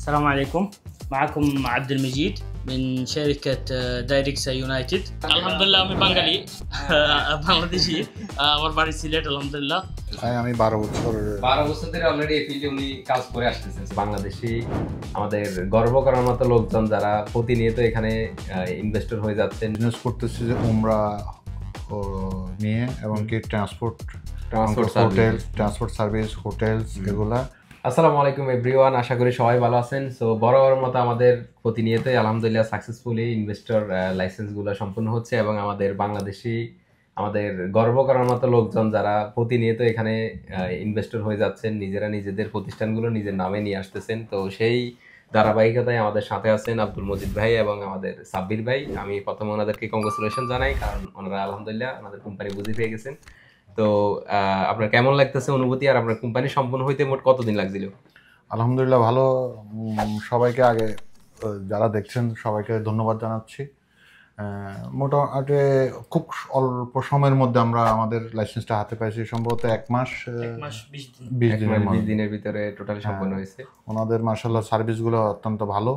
السلام عليكم. معكم عبد المجيد من شركة دايركسا يونايتد. الحمد لله আমি বাঙালি বাংলাদেশি আমার বাড়ি সিলেট আলহামদুলিল্লাহ। আমি 12 বছর ধরে অলরেডি এই ফিল্ডে উনি কাজ করে আসতেছেন। বাংলাদেশি আমাদের গর্ব করার মতো লোকজন যারা প্রতিনিয়ত এখানে ইনভেস্টর হয়ে যাচ্ছেন, বিজনেস করতেছি যে উমরা নিয়ে এবং কি ট্রান্সপোর্ট সার্ভিস হোটেলস এগুলা। আসসালামু আলাইকুম এভরিওয়ান, আশা করি সবাই ভালো আছেন। সো বরাবর মতো আমাদের প্রতিনিয়তই আলহামদুলিল্লাহ সাকসেসফুলি ইনভেস্টর লাইসেন্সগুলো সম্পূর্ণ হচ্ছে এবং আমাদের বাংলাদেশি আমাদের গর্ব করার মতো লোকজন যারা প্রতিনিয়ত এখানে ইনভেস্টর হয়ে যাচ্ছেন, নিজেরা নিজেদের প্রতিষ্ঠানগুলো নিজের নামে নিয়ে আসতেছেন। তো সেই ধারাবাহিকতায় আমাদের সাথে আছেন আব্দুল মজিদ ভাই এবং আমাদের সাব্বির ভাই। আমি প্রথমে ওনাদেরকে কংগ্রেচুলেশন জানাই, কারণ ওনারা আলহামদুলিল্লাহ আমাদের কোম্পানি বুঝে পেয়ে গেছেন। তো আপনার কেমন লাগতেছে অনুভূতি, আর আপনার কোম্পানি সম্পূর্ণ হইতে মোট কতদিন লাগছিল? আলহামদুলিল্লাহ ভালো। সবাইকে আগে যারা দেখছেন সবাইকে ধন্যবাদ জানাচ্ছি। মোটামুটি খুব অল্প সময়ের মধ্যে আমরা আমাদের লাইসেন্সটা হাতে পাইছি, সম্ভবত 1 মাস 20 দিনের ভিতরে টোটাল সম্পন্ন হয়েছে। ওনাদের মাশাআল্লাহ সার্ভিসগুলো অত্যন্ত ভালো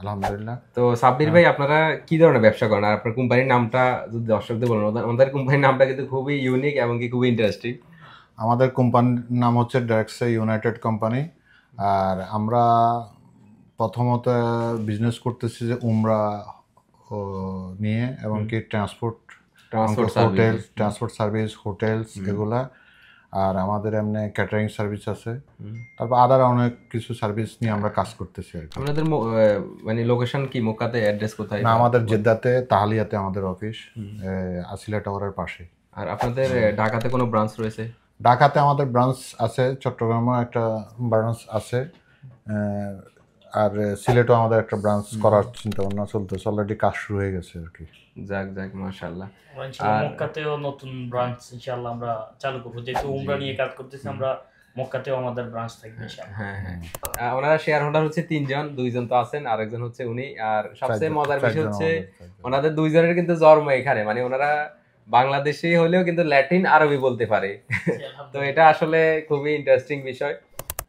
আলহামদুলিল্লাহ। তো সাব্বির ভাই, আপনারা কি ধরনের ব্যবসা করেন আর আপনার কোম্পানির নামটা যদি দর্শকদের বলেন? আমাদের কোম্পানির নামটা কিন্তু খুবই ইউনিক এবং কি খুবই ইন্টারেস্টিং। আমাদের কোম্পানির নাম হচ্ছে ডাইরেক্টসা ইউনাইটেড কোম্পানি। আর আমরা প্রথমত বিজনেস করতেছি যে উমরা নিয়ে এবং কি ট্রান্সপোর্ট সার্ভিস হোটেলস এগুলা। আর আমাদের এমনি ক্যাটারিং সার্ভিস আছে, তারপর আদার অনেক কিছু সার্ভিস নিয়ে আমরা কাজ করতেছি আর কি। আপনাদের মানে লোকেশন কি, মক্কাতে অ্যাড্রেস কোথায়? না, আমাদের জেদ্দাতে তাহালিয়াতে আমাদের অফিস, আসিলা টাওয়ারের পাশে। আর আপনাদের ঢাকাতে কোনো ব্রাঞ্চ রয়েছে? ঢাকাতে আমাদের ব্রাঞ্চ আছে, চট্টগ্রামেও একটা ব্রাঞ্চ আছে, আর সিলেটও আমাদের একটা ব্রাঞ্চ করার চিন্তা ভাবনা চলতেছে, অলরেডি কাজ শুরু হয়ে গেছে আর কি। যাক মাশাআল্লাহ। আর মক্কাতেও নতুন ব্রাঞ্চ ইনশাআল্লাহ আমরা চালু করব, যেহেতু উমরা নিয়ে কাজ করতেছি আমরা, মক্কাতেও আমাদের ব্রাঞ্চ থাকবে ইনশাআল্লাহ। হ্যাঁ, ওনারা শেয়ার হোল্ডার হচ্ছে 3 জন, 2 জন তো আছেন, আরেকজন হচ্ছে উনি। আর সবচেয়ে মজার বিষয় হচ্ছে ওনাদের 2 জনের কিন্তু জন্ম এখানে, মানে ওনারা বাংলাদেশি হলেও কিন্তু ল্যাটিন আরবি বলতে পারে। তো এটা আসলে খুবই ইন্টারেস্টিং বিষয়।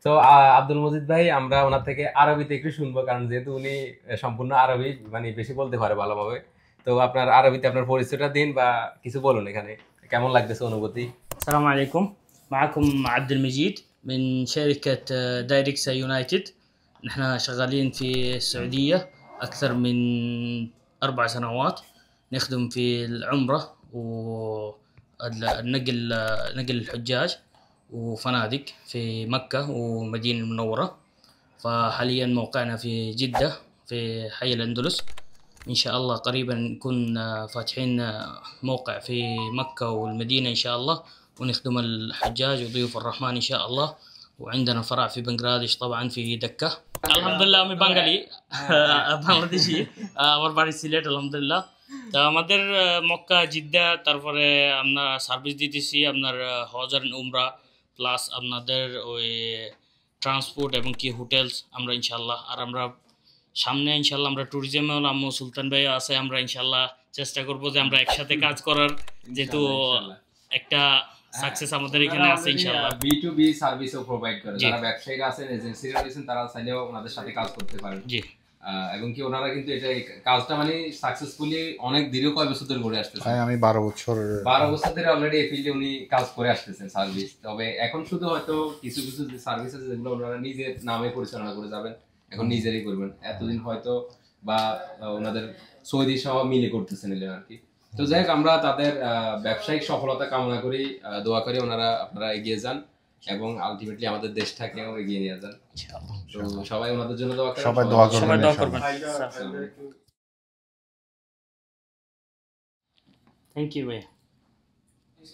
তো আব্দুল মজিদ ভাই, আমরা ওনার থেকে আরবিতে একটু শুনবো, কারণ যেহেতু উনি সম্পূর্ণ আরবি মানে বেশি বলতে পারে ভালোভাবে। তো আপনার আরবিতে আপনার পরিচয়টা দিন বা কিছু বলুন, এখানে কেমন লাগতেছে অনুভূতি? السلام عليكم. معكم عبد المجيد من شركة دايركسا يونايتد. نحن شغالين في السعودية أكثر من 4 سنوات، نخدم في العمرة والنقل، نقل الحجاج وفنادق في مكة ومدينة المنورة. فحاليا موقعنا في جدة في حي الأندلس. إن شاء الله قريبا نكون فاتحين موقع في مكة والمدينة إن شاء الله، ونخدم الحجاج وضيوف الرحمن إن شاء الله. وعندنا فرع في بنغلاديش طبعا في دكة. الحمد لله আমি বাঙালি বাংলাদেশি, আমার বাড়ি সিলেট আলহামদুলিল্লাহ। তা আমাদের মক্কা জিদ্দা, তারপরে আমরা সার্ভিস দিতেছি আপনার হজ আর উমরা, প্লাস আপনাদের ওই ট্রান্সপোর্ট এবং কি হোটেলস আমরা ইনশাল্লাহ। আর আমরা সামনে ইনশাল্লাহ আমরা ট্যুরিজমেও আম্মু সুলতান ভাই আছে, আমরা ইনশাল্লাহ চেষ্টা করবো যে আমরা একসাথে কাজ করার, যেহেতু একটা সাকসেস আমাদের এখানে আছে ইনশাআল্লাহ। B2B সার্ভিসও প্রোভাইড করে, যারা ব্যবসায়ীরা আছেন, এজেন্সিরা আছেন, তারা চাইলেও ওনাদের সাথে কাজ করতে পারেন। জি। এবং কি ওনারা কিন্তু এটা কাজটা মানে সাকসেসফুলি অনেক দীর্ঘ কয় বছর ধরে করে আসতেছেন। আমি 12 বছর ধরে অলরেডি এই ফিল্ডে উনি কাজ করে আসতেছেন সার্ভিস। তবে এখন শুধু হয়তো কিছু সার্ভিস আছে যেগুলো ওনারা নিজের নামে পরিচালনা করে যাবেন, এখন নিজেরই করবেন। এতদিন হয়তো বা ওনাদের সৌদি সহ মিলে করতেছেন আর কি। তো যাই হোক, আমরা তাদের ব্যবসায়িক সফলতা কামনা করি, দোয়া করি আপনারা এগিয়ে যান এবং আলটিমেটলি আমাদের দেশটাকেও এগিয়ে নিয়ে যান। তো সবাই ওনাদের জন্য দোয়া করেন, সবাই দোয়া করবেন। থ্যাংক ইউ ভাই।